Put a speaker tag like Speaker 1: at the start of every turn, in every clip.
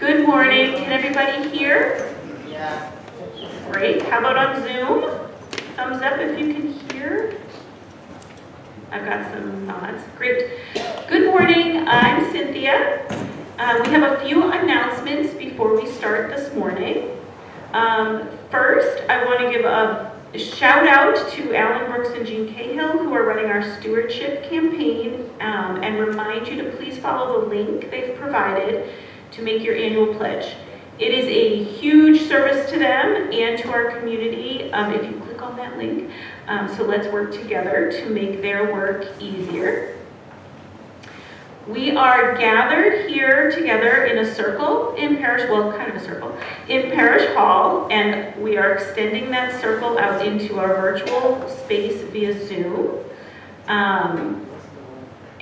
Speaker 1: Good morning. Can everybody hear?
Speaker 2: Yeah.
Speaker 1: Great. How about on Zoom? Thumbs up if you can hear. I've got some nods. Great. Good morning. I'm Cynthia. We have a few announcements before we start this morning. First, I want to give a shout out to Alan Brooks and Jean Cahill, who are running our stewardship campaign, and remind you to please follow the link they've provided to make your annual pledge. It is a huge service to them and to our community if you click on that link. So let's work together to make their work easier. We are gathered here together in a circle in Parish, well, kind of a circle, in Parish Hall, and we are extending that circle out into our virtual space via Zoom.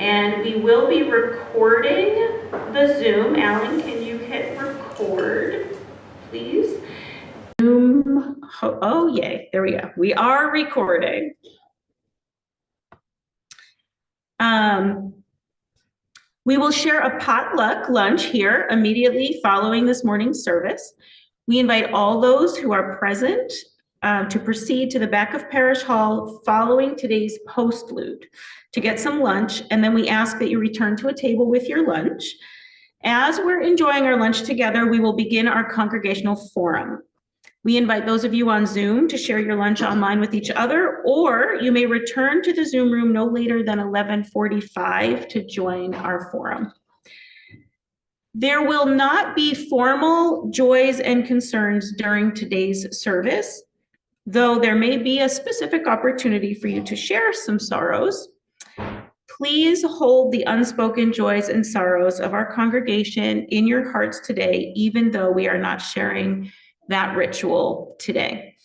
Speaker 1: And we will be recording the Zoom. Alan, can you hit record, please? Zoom, oh yay, there we go. We are recording. We will share a potluck lunch here immediately following this morning's service. We invite all those who are present to proceed to the back of Parish Hall following today's postlude to get some lunch, and then we ask that you return to a table with your lunch. As we're enjoying our lunch together, we will begin our congregational forum. We invite those of you on Zoom to share your lunch online with each other, or you may return to the Zoom room no later than 11:45 to join our forum. There will not be formal joys and concerns during today's service, though there may be a specific opportunity for you to share some sorrows. Please hold the unspoken joys and sorrows of our congregation in your hearts today, even though we are not sharing that ritual today.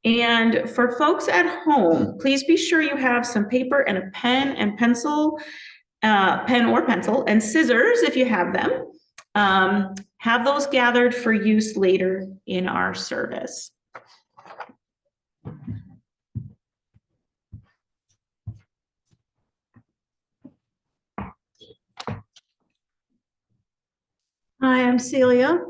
Speaker 1: And for folks at home, please be sure you have some paper and a pen and pencil, pen or pencil, and scissors if you have them. Have those gathered for use later in our service.
Speaker 3: Hi, I'm Celia.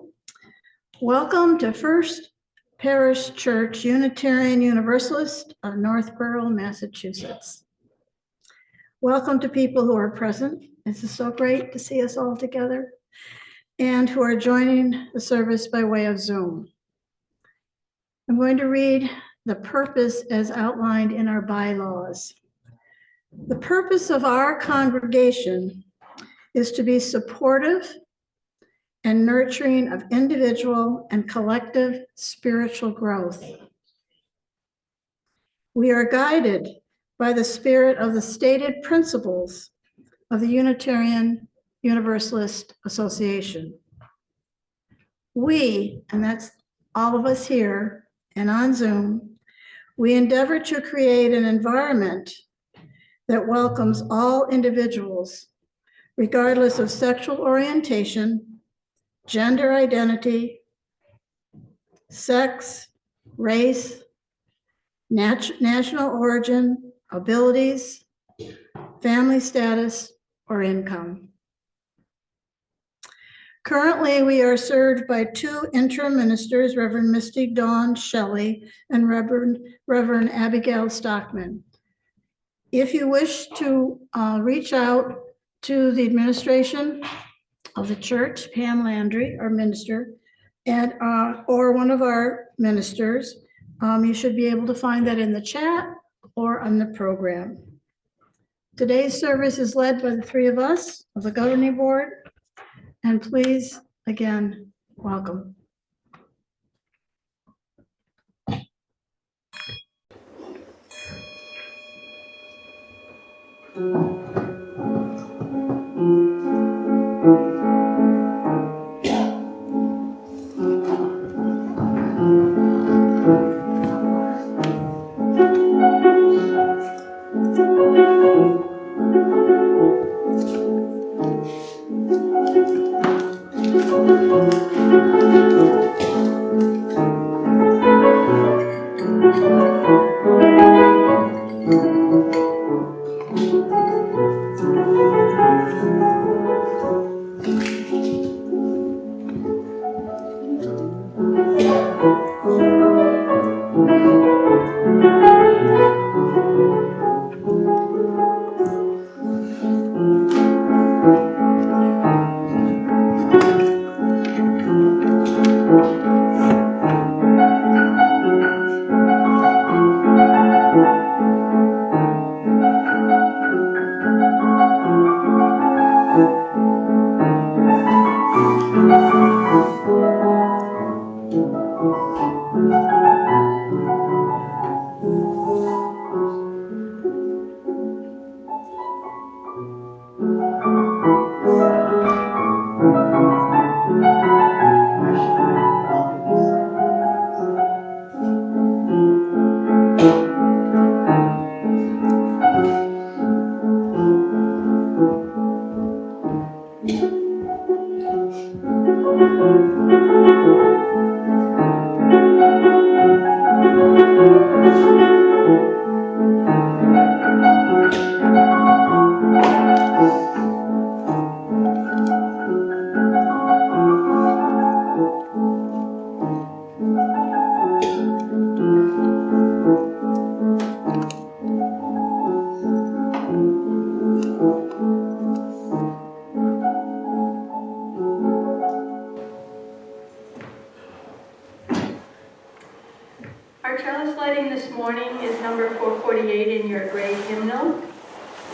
Speaker 3: Welcome to First Parish Church Unitarian Universalist of Northborough, Massachusetts. Welcome to people who are present. This is so great to see us all together, and who are joining the service by way of Zoom. I'm going to read the purpose as outlined in our bylaws. The purpose of our congregation is to be supportive and nurturing of individual and collective spiritual growth. We are guided by the spirit of the stated principles of the Unitarian Universalist Association. We, and that's all of us here and on Zoom, we endeavor to create an environment that welcomes all individuals, regardless of sexual orientation, gender identity, sex, race, national origin, abilities, family status, or income. Currently, we are served by two interim ministers, Reverend Misty Dawn Shelley and Reverend Abigail Stockman. If you wish to reach out to the administration of the church, Pam Landry, our minister, and or one of our ministers, you should be able to find that in the chat or on the program. Today's service is led by the three of us of the governing board, and please, again, welcome.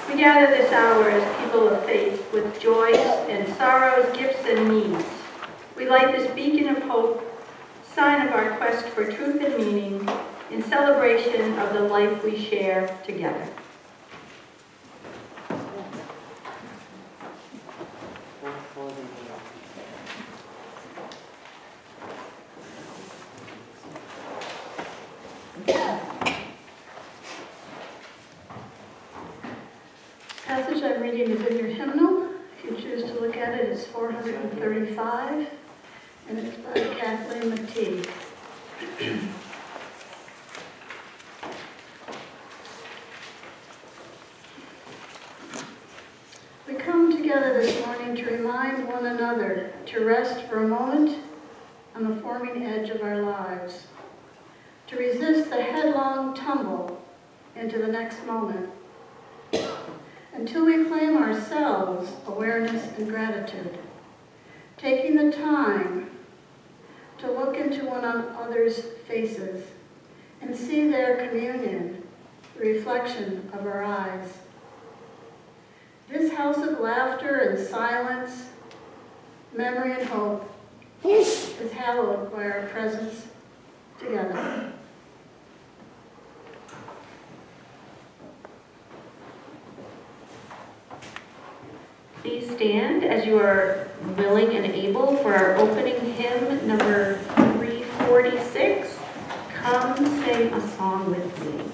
Speaker 2: We gather this hour as people of faith with joys and sorrows, gifts and needs. We light this beacon of hope, sign of our quest for truth and meaning, in celebration of the life we share together.
Speaker 3: Passage I'm reading is in your hymnal. If you choose to look at it, it's 435, and it's by Kathleen McTee. We come together this morning to remind one another to rest for a moment on the forming edge of our lives, to resist the headlong tumble into the next moment, until we claim ourselves awareness and gratitude, taking the time to look into one another's faces and see their communion, the reflection of our eyes. This house of laughter and silence, memory and hope is hallowed by our presence together.
Speaker 1: Please stand as you are willing and able for our opening hymn, number 346, Come Sing a Song with Me.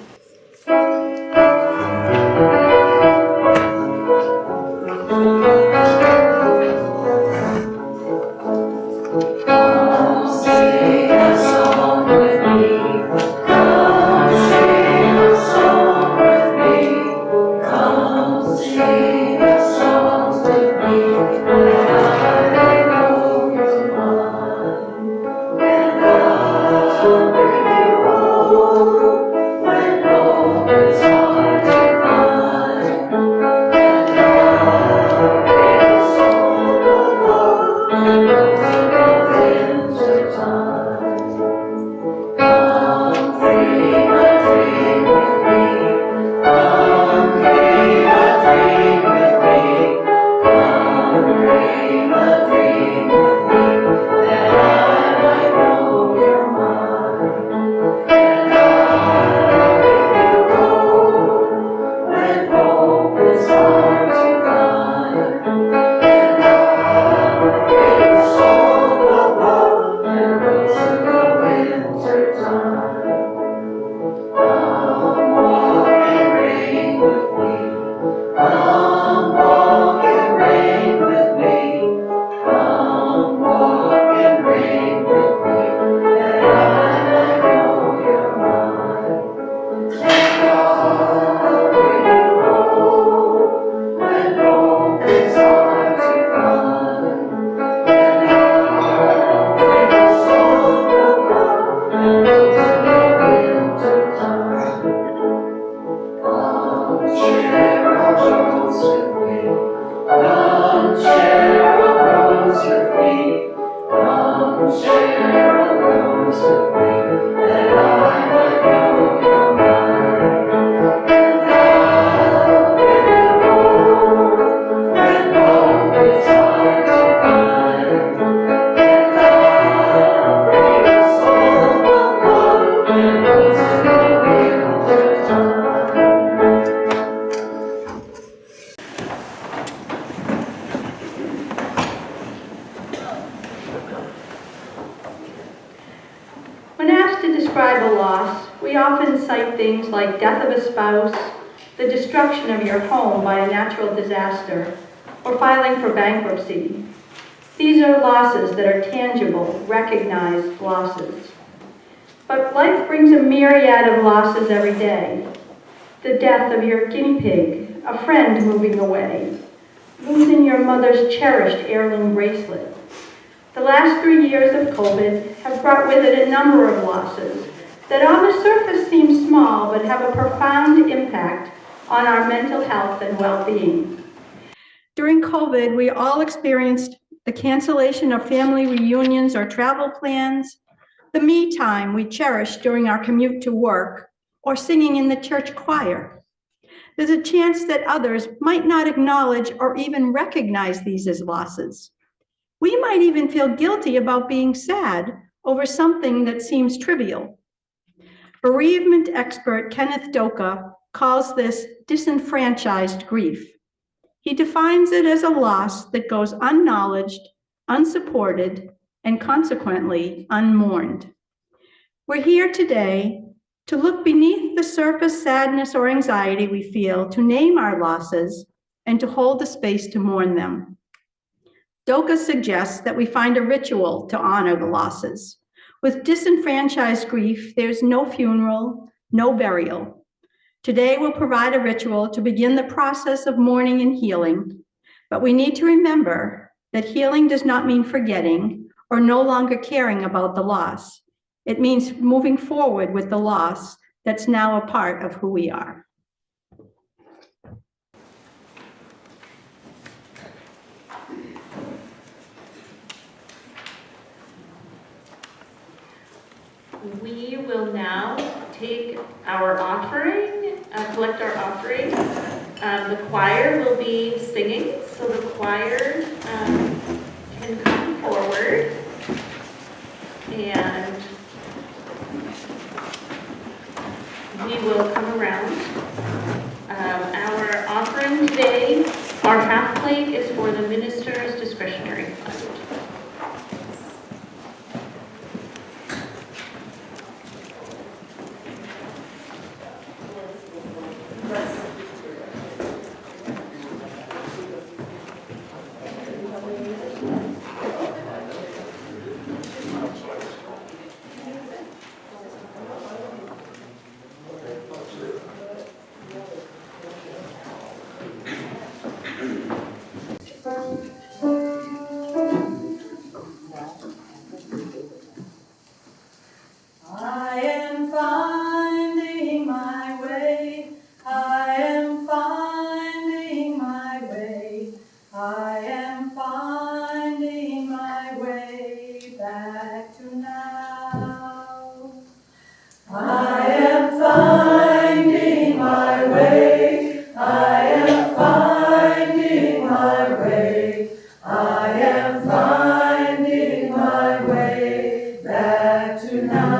Speaker 2: Things like death of a spouse, the destruction of your home by a natural disaster, or filing for bankruptcy. These are losses that are tangible, recognized losses. But life brings a myriad of losses every day. The death of your guinea pig, a friend moving away, losing your mother's cherished heirloom bracelet. The last 3 years of COVID have brought with it a number of losses that on the surface seem small but have a profound impact on our mental health and well-being.
Speaker 4: During COVID, we all experienced the cancellation of family reunions or travel plans, the me time we cherished during our commute to work, or singing in the church choir. There's a chance that others might not acknowledge or even recognize these as losses. We might even feel guilty about being sad over something that seems trivial. Bereavement expert Kenneth Doka calls this disenfranchised grief. He defines it as a loss that goes unacknowledged, unsupported, and consequently unmourned. We're here today to look beneath the surface sadness or anxiety we feel, to name our losses, and to hold the space to mourn them. Doka suggests that we find a ritual to honor the losses. With disenfranchised grief, there's no funeral, no burial. Today, we'll provide a ritual to begin the process of mourning and healing, but we need to remember that healing does not mean forgetting or no longer caring about the loss. It means moving forward with the loss that's now a part of who we are.
Speaker 1: We will now take our offering, collect our offering. The choir will be singing, so the choir can come forward. And we will come around. Our offering today, our half plate is for the minister's discretionary fund.
Speaker 5: I am finding my way. I am finding my way. I am finding my way back to now. I am finding my way. I am finding my way. I am finding my way back to now.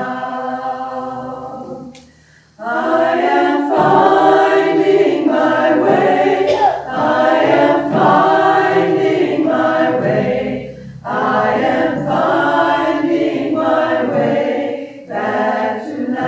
Speaker 5: I am finding my way. I am finding my way. I am finding my way back to now.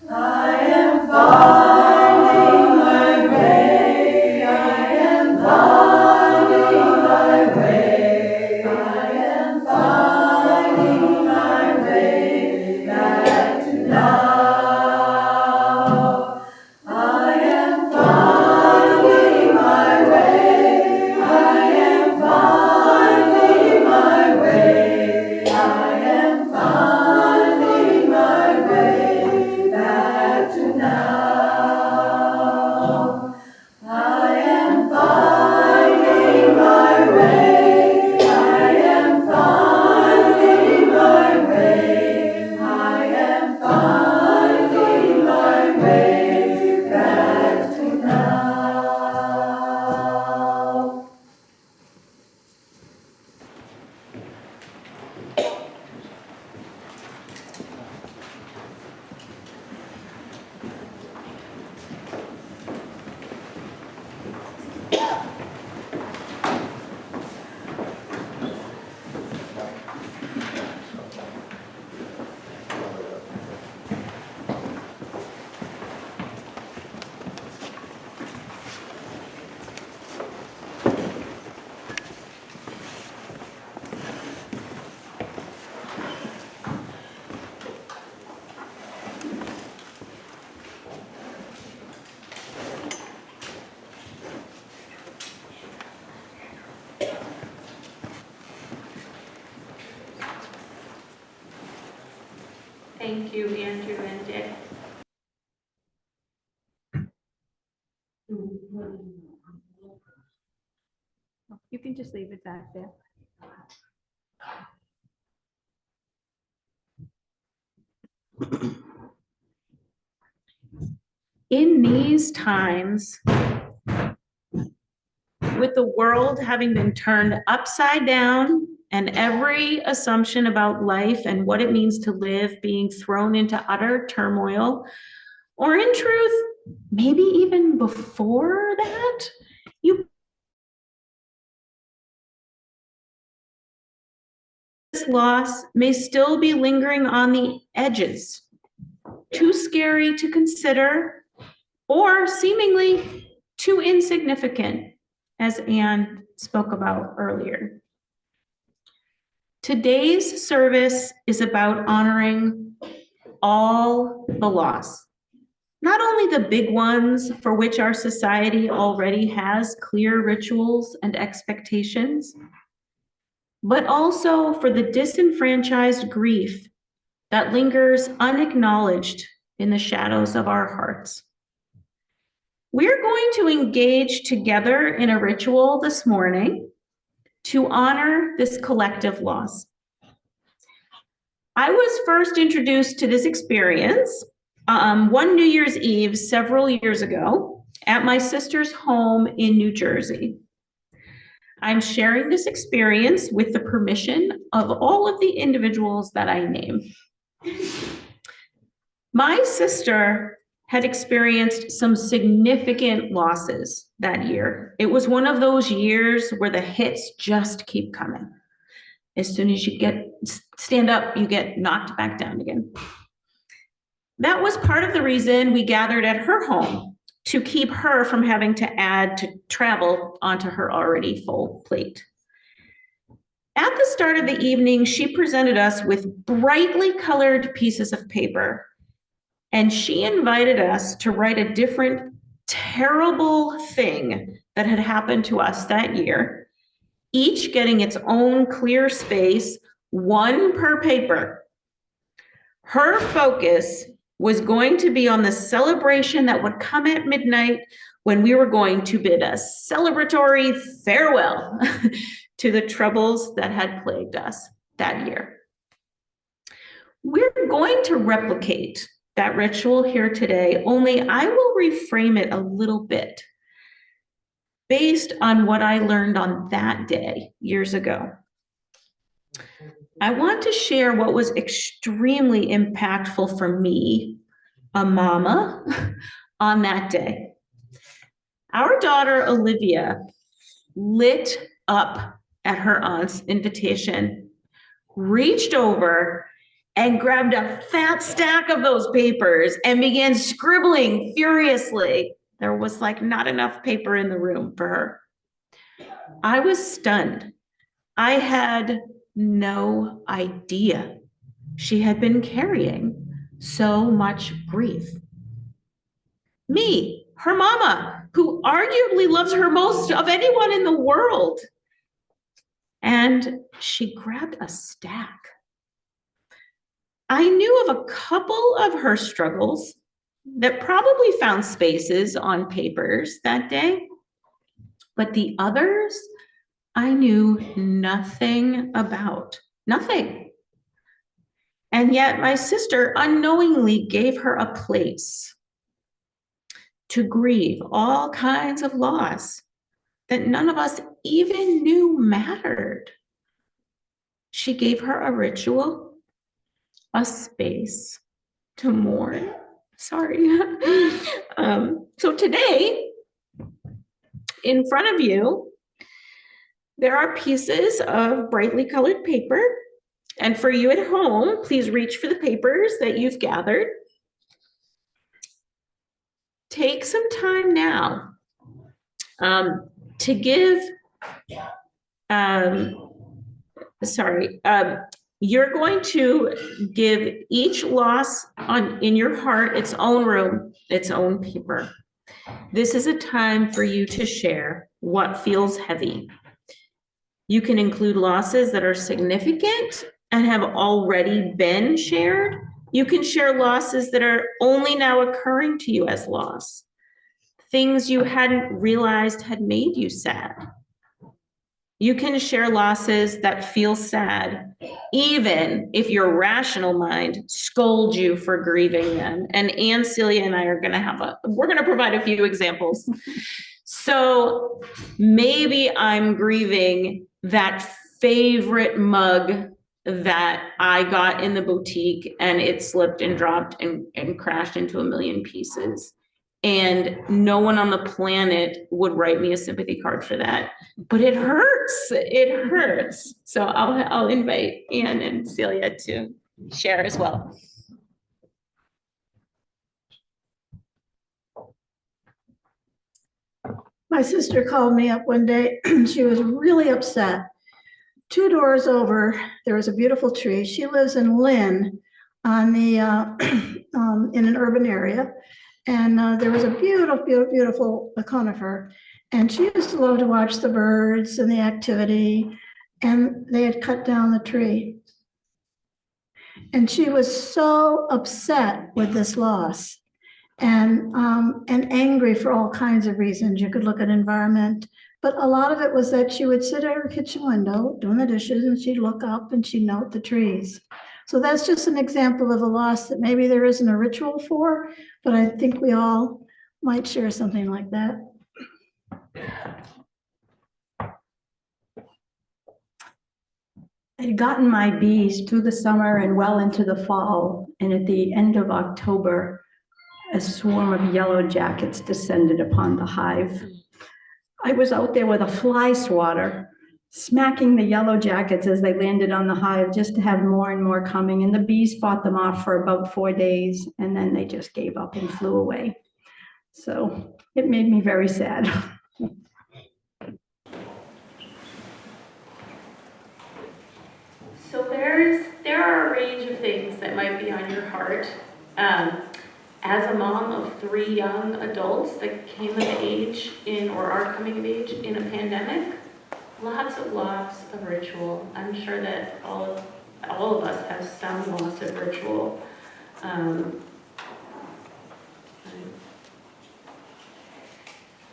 Speaker 5: I am finding my way. I am finding my way. I am finding my way back to now. I am finding my way. I am finding my way. I am finding my way back to now. I am finding my way. I am finding my way. I am finding my way back to now.
Speaker 1: Thank you, Andrew and Dick.
Speaker 4: You can just leave it back there.
Speaker 1: In these times, with the world having been turned upside down and every assumption about life and what it means to live being thrown into utter turmoil, or in truth, maybe even before that, this loss may still be lingering on the edges, too scary to consider, or seemingly too insignificant, as Anne spoke about earlier. Today's service is about honoring all the loss, not only the big ones for which our society already has clear rituals and expectations, but also for the disenfranchised grief that lingers unacknowledged in the shadows of our hearts. We're going to engage together in a ritual this morning to honor this collective loss. I was first introduced to this experience one New Year's Eve several years ago at my sister's home in New Jersey. I'm sharing this experience with the permission of all of the individuals that I name. My sister had experienced some significant losses that year. It was one of those years where the hits just keep coming. As soon as you stand up, you get knocked back down again. That was part of the reason we gathered at her home, to keep her from having to add to travel onto her already full plate. At the start of the evening, she presented us with brightly colored pieces of paper, and she invited us to write a different terrible thing that had happened to us that year, each getting its own clear space, one per paper. Her focus was going to be on the celebration that would come at midnight when we were going to bid a celebratory farewell to the troubles that had plagued us that year. We're going to replicate that ritual here today, only I will reframe it a little bit based on what I learned on that day years ago. I want to share what was extremely impactful for me, a mama, on that day. Our daughter, Olivia, lit up at her aunt's invitation, reached over and grabbed a fat stack of those papers and began scribbling furiously. There was like not enough paper in the room for her. I was stunned. I had no idea she had been carrying so much grief. Me, her mama, who arguably loves her most of anyone in the world. And she grabbed a stack. I knew of a couple of her struggles that probably found spaces on papers that day, but the others I knew nothing about, nothing. And yet my sister unknowingly gave her a place to grieve all kinds of loss that none of us even knew mattered. She gave her a ritual, a space to mourn. Sorry. So today, in front of you, there are pieces of brightly colored paper. And for you at home, please reach for the papers that you've gathered. Take some time now to give, you're going to give each loss in your heart its own room, its own paper. This is a time for you to share what feels heavy. You can include losses that are significant and have already been shared. You can share losses that are only now occurring to you as loss, things you hadn't realized had made you sad. You can share losses that feel sad, even if your rational mind scolds you for grieving them. And Anne, Celia, and I are we're gonna provide a few examples. So maybe I'm grieving that favorite mug that I got in the boutique and it slipped and dropped and crashed into a million pieces. And no one on the planet would write me a sympathy card for that, but it hurts. It hurts. So I'll invite Anne and Celia to share as well.
Speaker 3: My sister called me up one day. She was really upset. 2 doors over, there was a beautiful tree. She lives in Lynn on the in an urban area, and there was a beautiful conifer. And she used to love to watch the birds and the activity, and they had cut down the tree. And she was so upset with this loss and angry for all kinds of reasons. You could look at environment, but a lot of it was that she would sit at her kitchen window doing the dishes and she'd look up and she'd note the trees. So that's just an example of a loss that maybe there isn't a ritual for, but I think we all might share something like that.
Speaker 4: I'd gotten my bees through the summer and well into the fall, and at the end of October, a swarm of yellow jackets descended upon the hive. I was out there with a fly swatter, smacking the yellow jackets as they landed on the hive just to have more and more coming, and the bees fought them off for about 4 days, and then they just gave up and flew away. So it made me very sad.
Speaker 1: So there are a range of things that might be on your heart. As a mom of 3 young adults that came of age or are coming of age in a pandemic, lots of loss of ritual. I'm sure that all of us have some loss of ritual.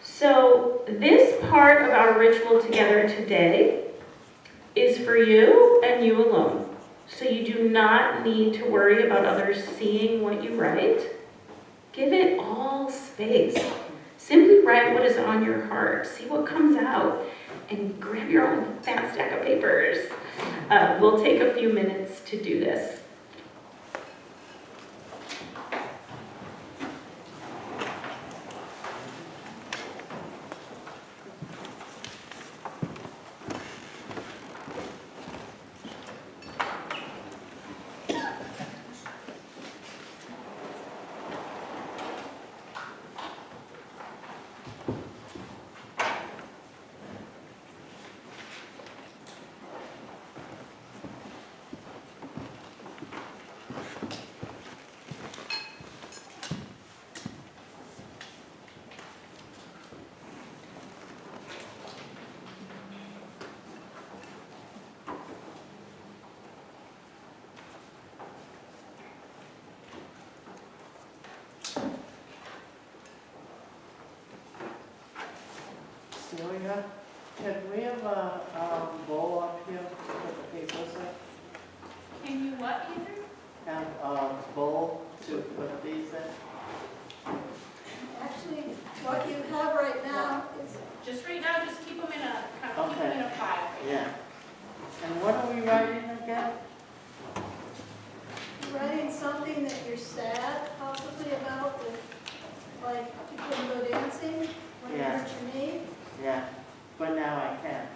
Speaker 1: So this part of our ritual together today is for you and you alone. So you do not need to worry about others seeing what you write. Give it all space. Simply write what is on your heart. See what comes out and grab your own fat stack of papers. We'll take a few minutes to do this.
Speaker 5: Celia, can we have a bowl up here to put the papers in?
Speaker 1: Can you what, Andrew?
Speaker 5: And a bowl to put these in?
Speaker 3: Actually, what you have right now is
Speaker 1: Just right now, just keep them in
Speaker 5: keep them in a
Speaker 1: pile.
Speaker 5: Yeah. And what are we writing again?
Speaker 3: writing something that you're sad possibly about, like you couldn't go dancing when you
Speaker 5: Yeah.
Speaker 3: hurt your knee.
Speaker 5: Yeah, but now I can.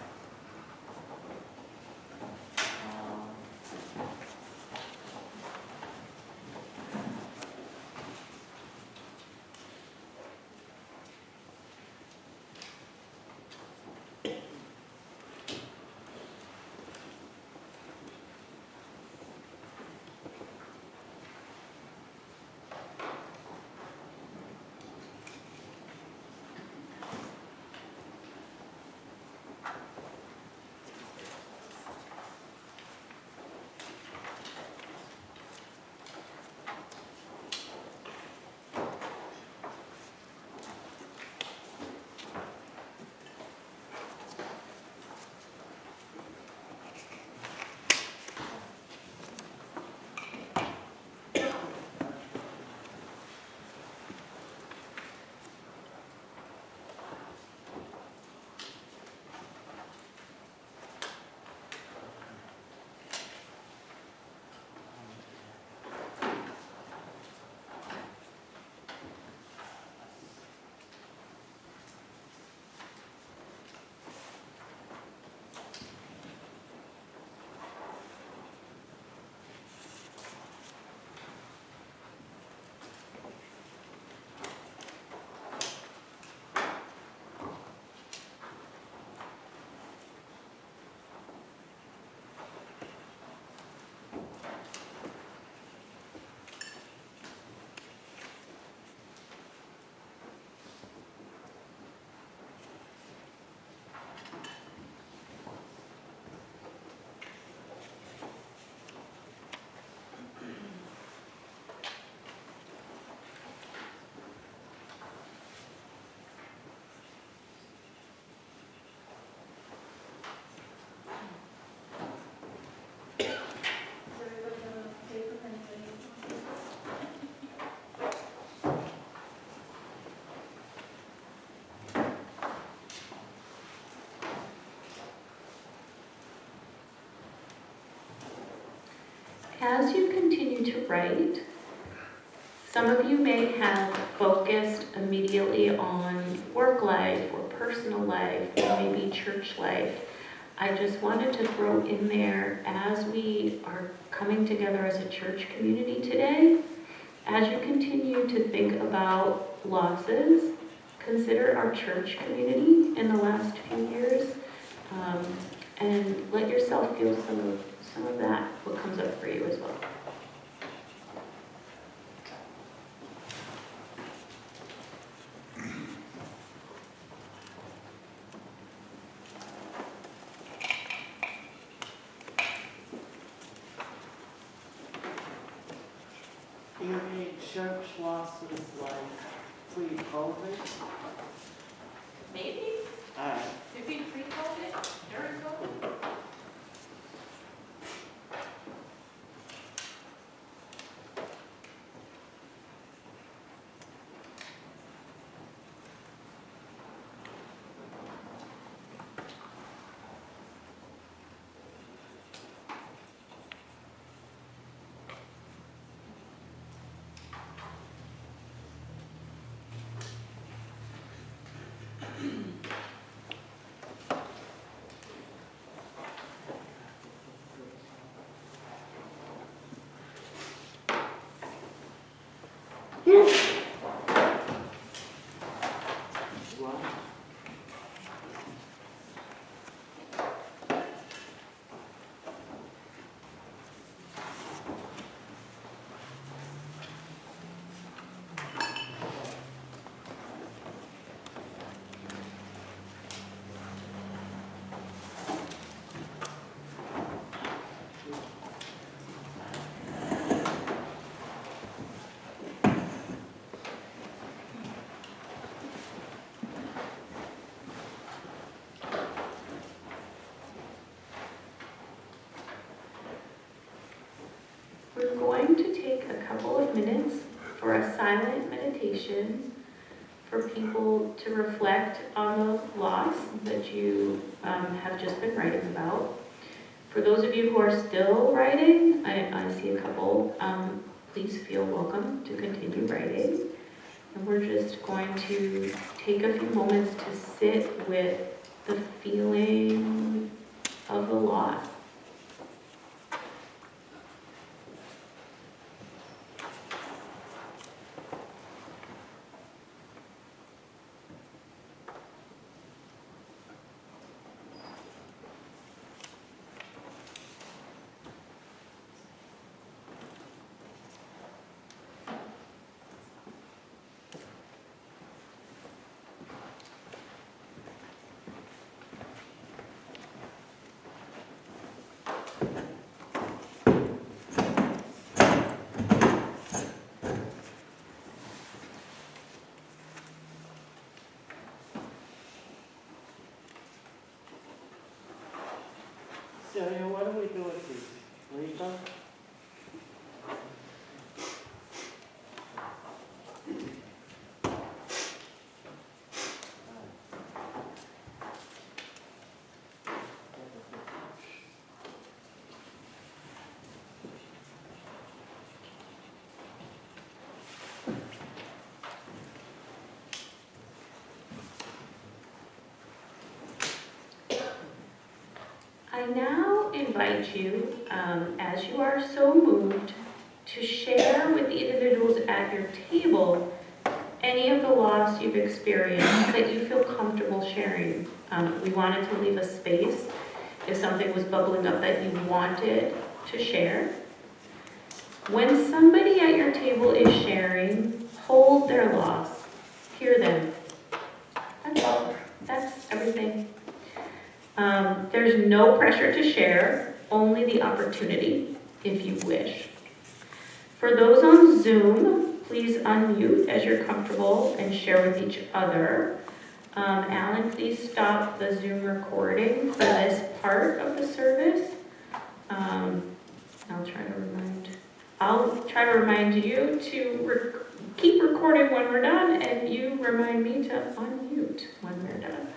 Speaker 1: As you continue to write, some of you may have focused immediately on work life or personal life or maybe church life. I just wanted to throw in there, as we are coming together as a church community today, as you continue to think about losses, consider our church community in the last few years, and let yourself feel some of that, what comes up for you as well.
Speaker 5: You mean church losses like pre-COVID?
Speaker 6: Maybe, maybe pre-COVID, during COVID.
Speaker 1: We're going to take a couple of minutes for a silent meditation for people to reflect on the loss that you have just been writing about. For those of you who are still writing, I see a couple, please feel welcome to continue writing. And we're just going to take a few moments to sit with the feeling of the loss.
Speaker 5: Celia, what do we do with these? Leave them?
Speaker 1: I now invite you, as you are so moved, to share with the individuals at your table any of the loss you've experienced that you feel comfortable sharing. We wanted to leave a space if something was bubbling up that you wanted to share. When somebody at your table is sharing, hold their loss. Hear them. That's all. That's everything. There's no pressure to share, only the opportunity, if you wish. For those on Zoom, please unmute as you're comfortable and share with each other. Alan, please stop the Zoom recording for this part of the service. I'll try to remind you to keep recording when we're done, and you remind me to unmute when we're done.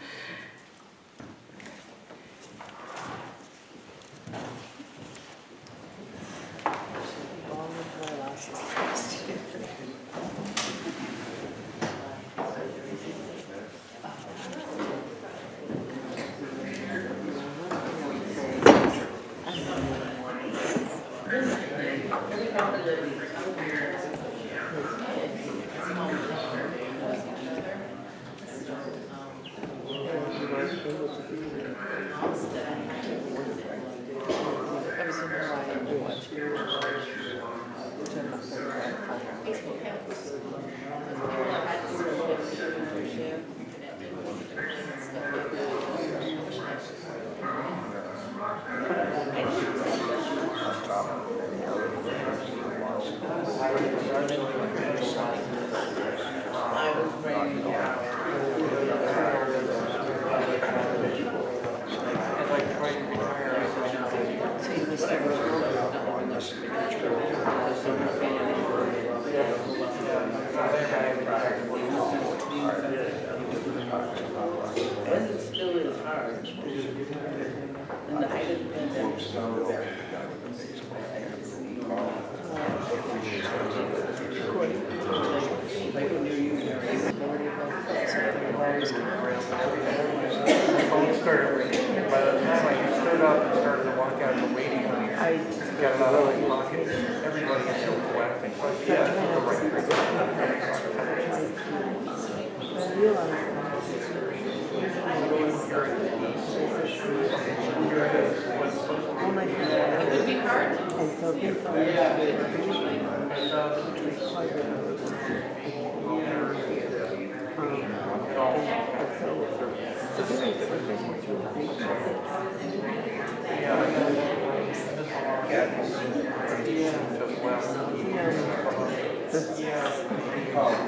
Speaker 5: I was in Hawaii and watched As it still is hard. In the height of the pandemic.
Speaker 7: Phone started ringing, and by the time I stood up and started to walk out of the waiting room,
Speaker 5: I
Speaker 7: got out of my pocket, everybody in there was laughing. So I said, "That's the right
Speaker 5: all my friends
Speaker 6: It would be hard.
Speaker 5: and so they thought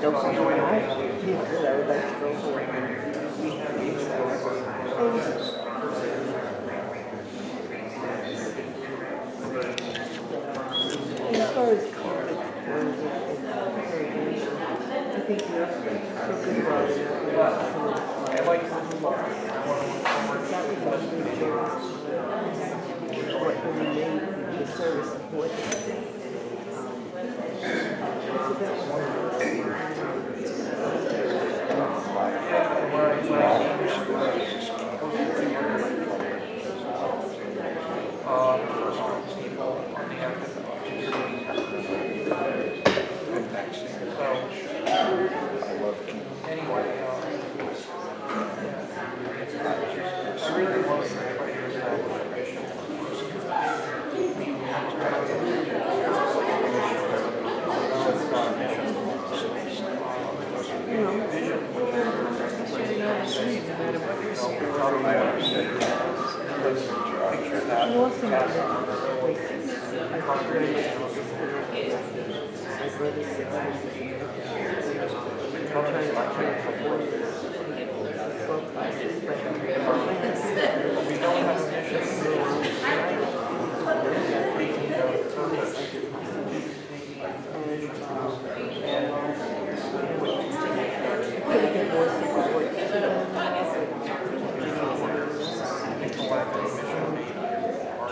Speaker 5: don't come to my house. I would like to go for as far as COVID, I think you're so good about it.
Speaker 7: I like
Speaker 5: That was a good service. What we made the service of what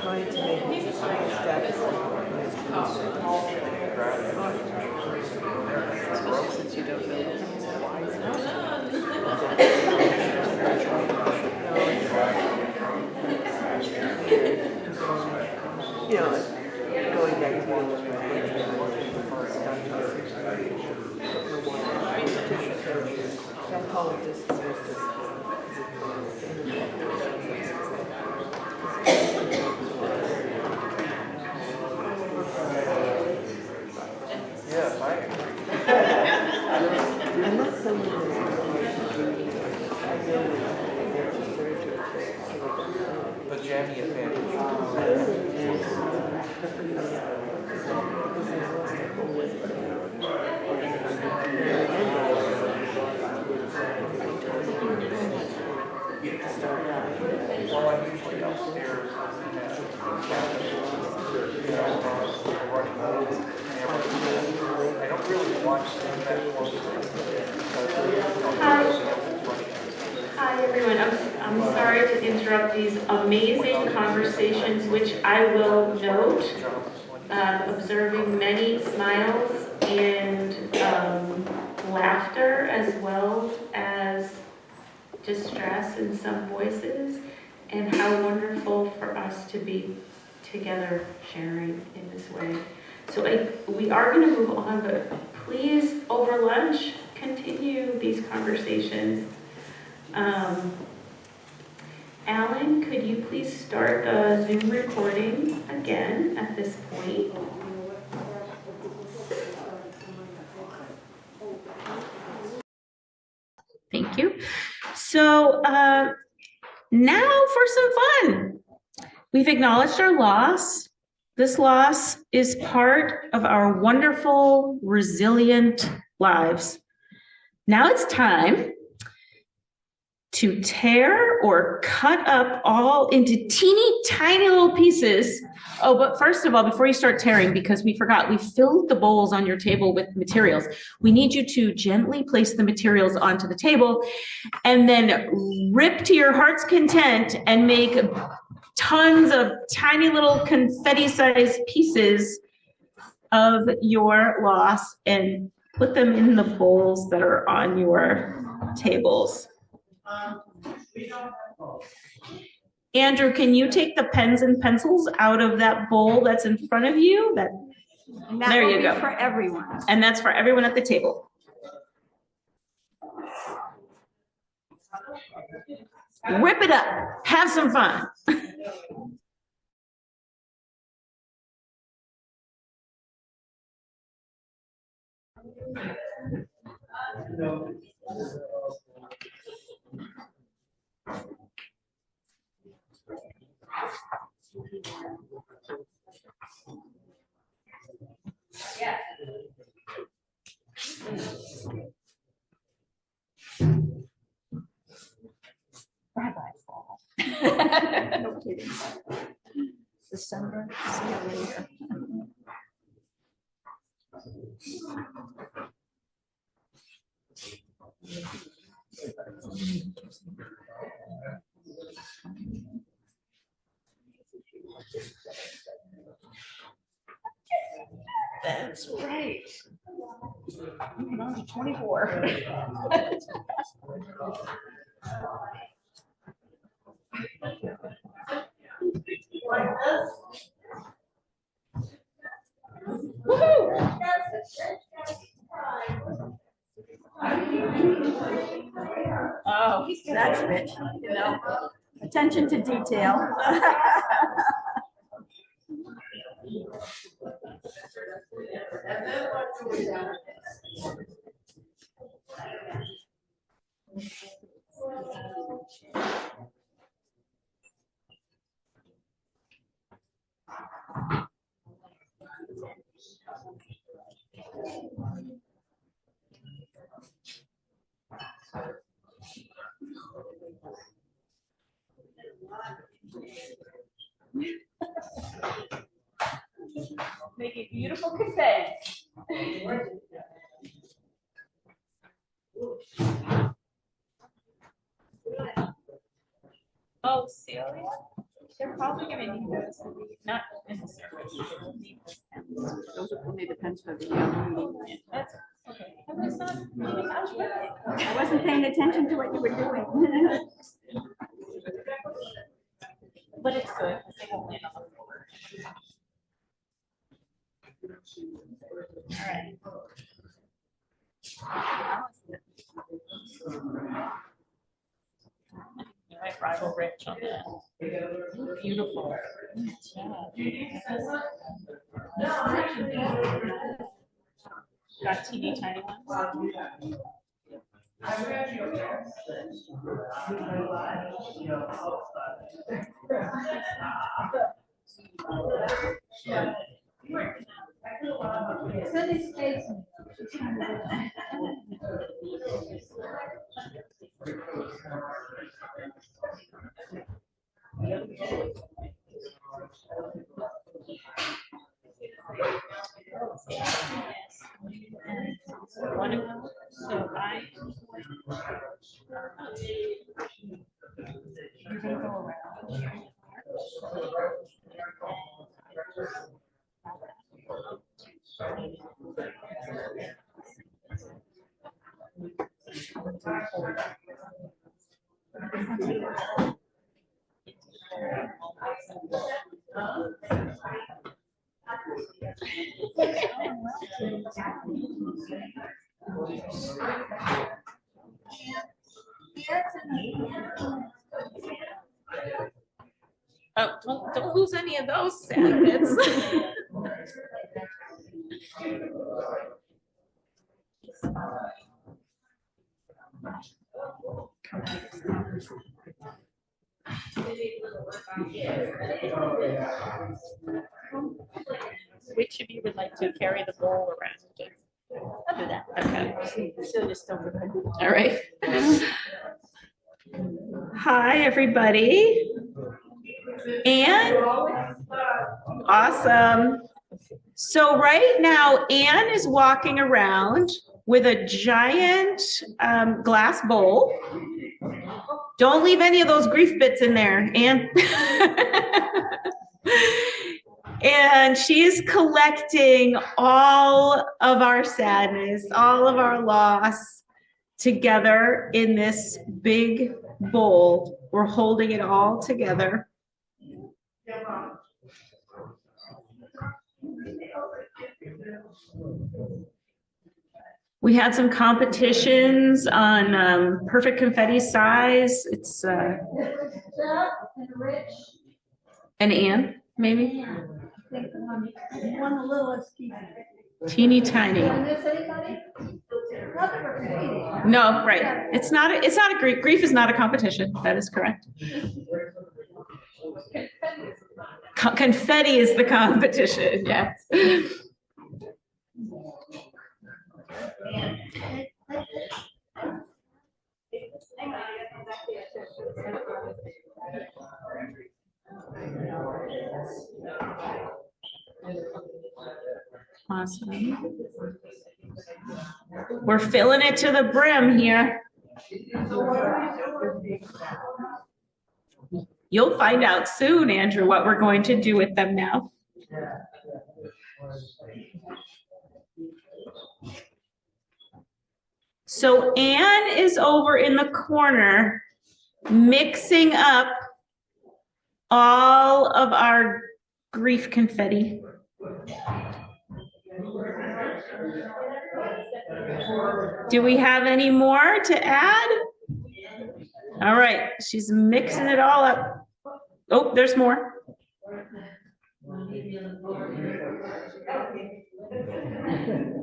Speaker 5: trying to make status since you don't know. You know, going back to psychologist.
Speaker 7: yes, I agree.
Speaker 5: Unless someone
Speaker 7: The jammy advantage. Well, I'm usually upstairs. I don't really watch them that closely.
Speaker 1: Hi, everyone. I'm sorry to interrupt these amazing conversations, which I will note, observing many smiles and laughter as well as distress in some voices, and how wonderful for us to be together sharing in this way. So we are going to move on, but please, over lunch, continue these conversations. Alan, could you please start the Zoom recording again at this point? Thank you. So now for some fun. We've acknowledged our loss. This loss is part of our wonderful, resilient lives. Now it's time to tear or cut up all into teeny tiny little pieces. Oh, but first of all, before you start tearing, because we forgot, we filled the bowls on your table with materials. We need you to gently place the materials onto the table and then rip to your heart's content and make tons of tiny little confetti-sized pieces of your loss and put them in the bowls that are on your tables. Andrew, can you take the pens and pencils out of that bowl that's in front of you? There you go.
Speaker 4: For everyone.
Speaker 1: And that's for everyone at the table. Whip it up. Have some fun.
Speaker 4: No kidding. December, see you later.
Speaker 1: That's right. Moving on to 24.
Speaker 4: Oh, that's rich, you know. Attention to detail.
Speaker 6: Making beautiful confetti. Oh, Celia? They're probably gonna need those, not in the service. They'll need those pens.
Speaker 4: Those are only the pens for the meeting.
Speaker 6: That's okay. I was not even touched with it.
Speaker 4: I wasn't paying attention to what you were doing.
Speaker 6: But it's good, because they won't land on the floor. All right. You might rival Rich on that. Beautiful. Got teeny tiny ones. One of them, so I. You're gonna go around here. Oh, don't lose any of those sad bits. Which of you would like to carry the bowl around? I'll do that. Okay. So just don't forget. All right. Hi, everybody. Anne? Awesome. So right now, Anne is walking around with a giant glass bowl. Don't leave any of those grief bits in there, Anne. And she is collecting all of our sadness, all of our loss together in this big bowl. We're holding it all together. We had some competitions on perfect confetti size. It's and Anne, maybe?
Speaker 3: One the littlest piece.
Speaker 6: Teeny tiny.
Speaker 3: Miss anybody?
Speaker 6: No, right. It's not a grief. Grief is not a competition. That is correct. Confetti is the competition, yes. Awesome. We're filling it to the brim here. You'll find out soon, Andrew, what we're going to do with them now. So Anne is over in the corner mixing up all of our grief confetti. Do we have any more to add? All right, she's mixing it all up. Oh, there's more.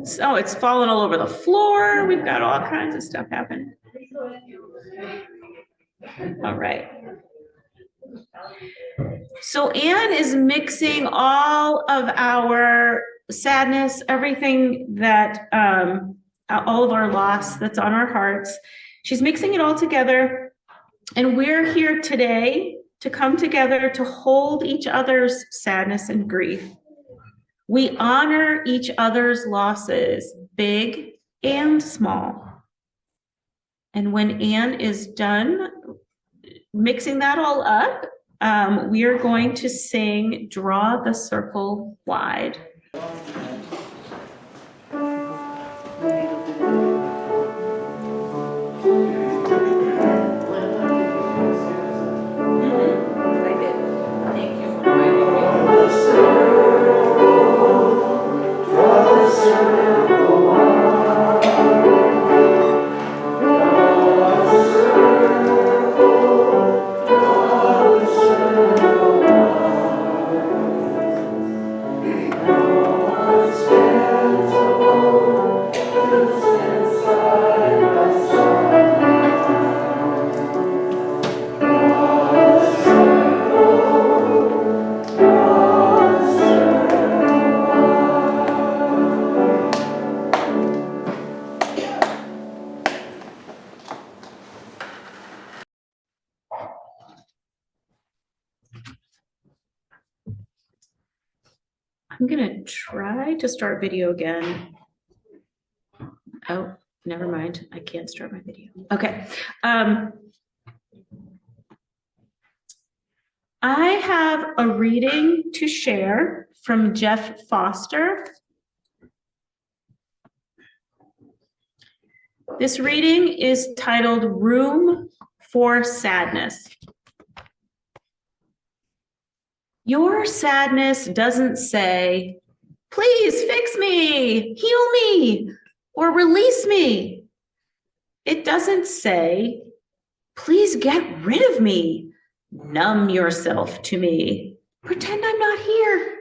Speaker 6: So it's falling all over the floor. We've got all kinds of stuff happening. All right. So Anne is mixing all of our sadness, everything that, all of our loss that's on our hearts. She's mixing it all together. And we're here today to come together to hold each other's sadness and grief. We honor each other's losses, big and small. And when Anne is done mixing that all up, we are going to sing Draw the Circle Wide. I'm gonna try to start video again. Oh, never mind. I can't start my video. Okay. I have a reading to share from Jeff Foster. This reading is titled Room for Sadness. Your sadness doesn't say, please fix me, heal me, or release me. It doesn't say, please get rid of me, numb yourself to me, pretend I'm not here.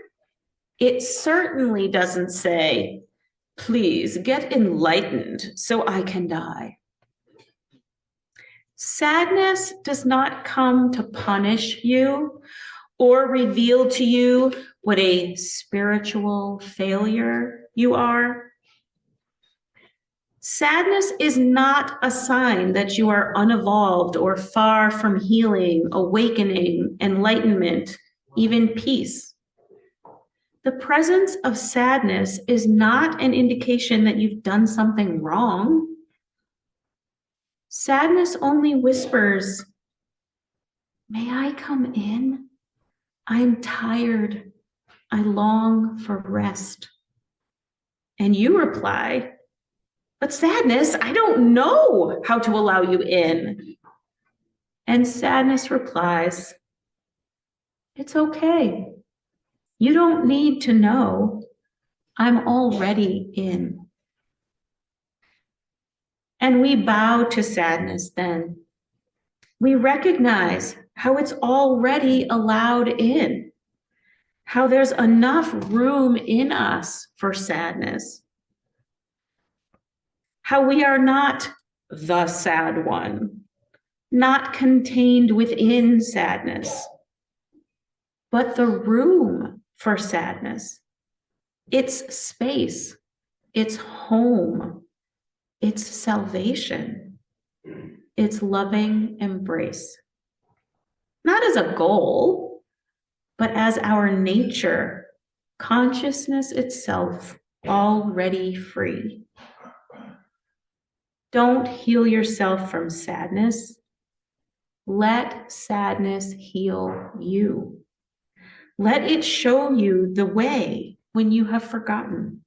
Speaker 6: It certainly doesn't say, please get enlightened so I can die. Sadness does not come to punish you or reveal to you what a spiritual failure you are. Sadness is not a sign that you are unevolved or far from healing, awakening, enlightenment, even peace. The presence of sadness is not an indication that you've done something wrong. Sadness only whispers, may I come in? I'm tired. I long for rest. And you reply, but sadness, I don't know how to allow you in. And sadness replies, it's okay. You don't need to know. I'm already in. And we bow to sadness then. We recognize how it's already allowed in, how there's enough room in us for sadness, how we are not the sad one, not contained within sadness, but the room for sadness, its space, its home, its salvation, its loving embrace. Not as a goal, but as our nature, consciousness itself, already free. Don't heal yourself from sadness. Let sadness heal you. Let it show you the way when you have forgotten.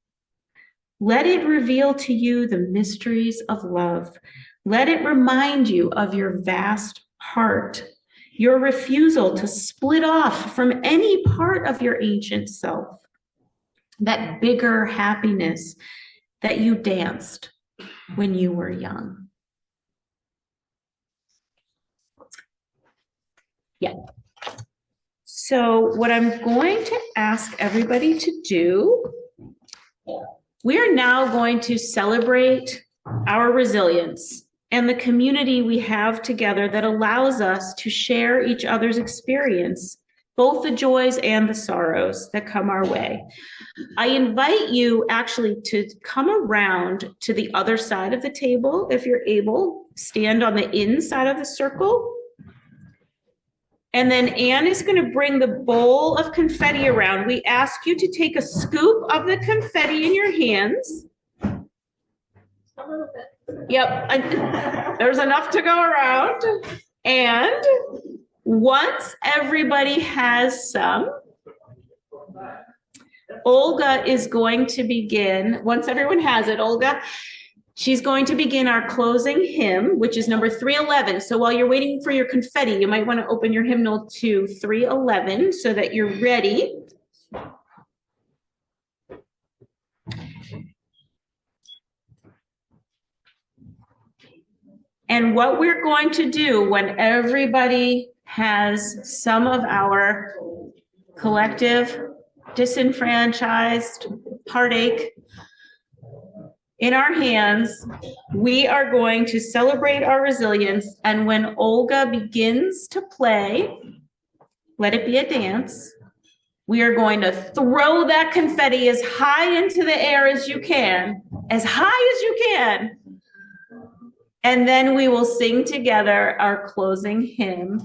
Speaker 6: Let it reveal to you the mysteries of love. Let it remind you of your vast heart, your refusal to split off from any part of your ancient self, that bigger happiness that you danced when you were young. Yeah. So what I'm going to ask everybody to do, we are now going to celebrate our resilience and the community we have together that allows us to share each other's experience, both the joys and the sorrows that come our way. I invite you actually to come around to the other side of the table if you're able. Stand on the inside of the circle. And then Anne is going to bring the bowl of confetti around. We ask you to take a scoop of the confetti in your hands. A little bit. Yep, there's enough to go around. And once everybody has some, Olga is going to begin, once everyone has it, Olga, she's going to begin our closing hymn, which is number 311. So while you're waiting for your confetti, you might want to open your hymnal to 311 so that you're ready. And what we're going to do when everybody has some of our collective disenfranchised heartache in our hands, we are going to celebrate our resilience. And when Olga begins to play, Let It Be a Dance, we are going to throw that confetti as high into the air as you can, as high as you can. And then we will sing together our closing hymn,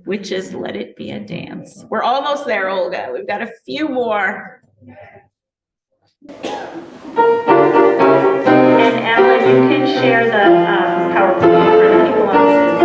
Speaker 6: which is Let It Be a Dance. We're almost there, Olga. We've got a few more. And Alan, you can share the PowerPoint for the people on Zoom.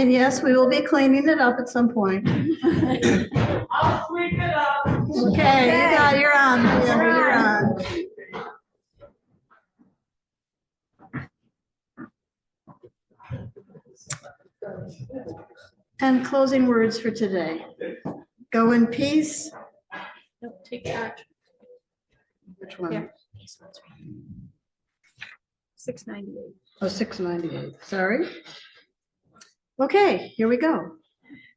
Speaker 3: And yes, we will be cleaning it up at some point.
Speaker 5: I'll clean it up.
Speaker 3: Okay, you're on, Leander, you're on. And closing words for today. Go in peace.
Speaker 6: Take charge.
Speaker 3: Which one?
Speaker 4: Here. 698.
Speaker 3: Oh, 698, sorry. Okay, here we go.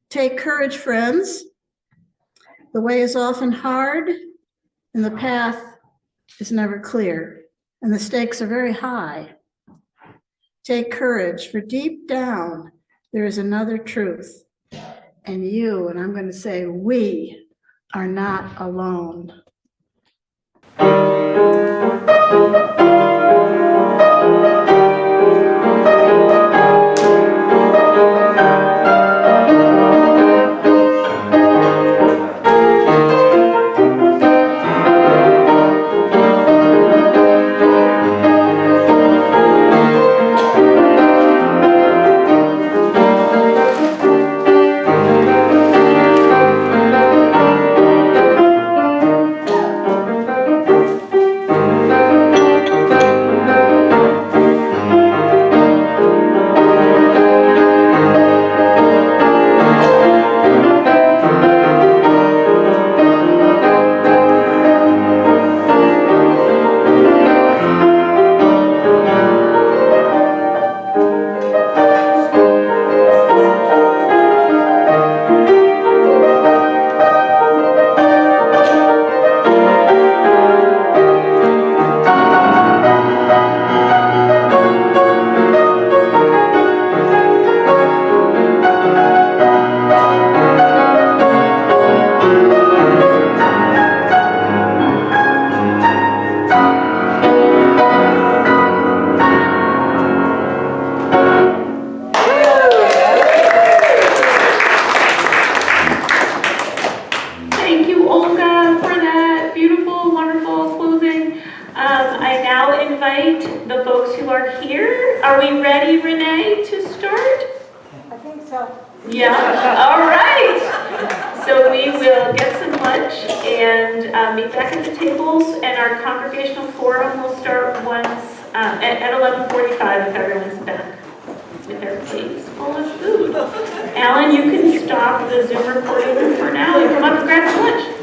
Speaker 3: Take courage, friends. The way is often hard, and the path is never clear, and the stakes are very high. Take courage, for deep down, there is another truth. And you, and I'm going to say we, are not alone.
Speaker 1: Thank you, Olga, for that beautiful, wonderful closing. I now invite the folks who are here. Are we ready, Renee, to start?
Speaker 5: I think so.
Speaker 1: Yeah, all right. So we will get some lunch and meet back at the tables, and our congregational forum will start once at 11:45 if everyone's back with their plates full of food. Alan, you can stop the Zoom recording for now and come up and grab some lunch.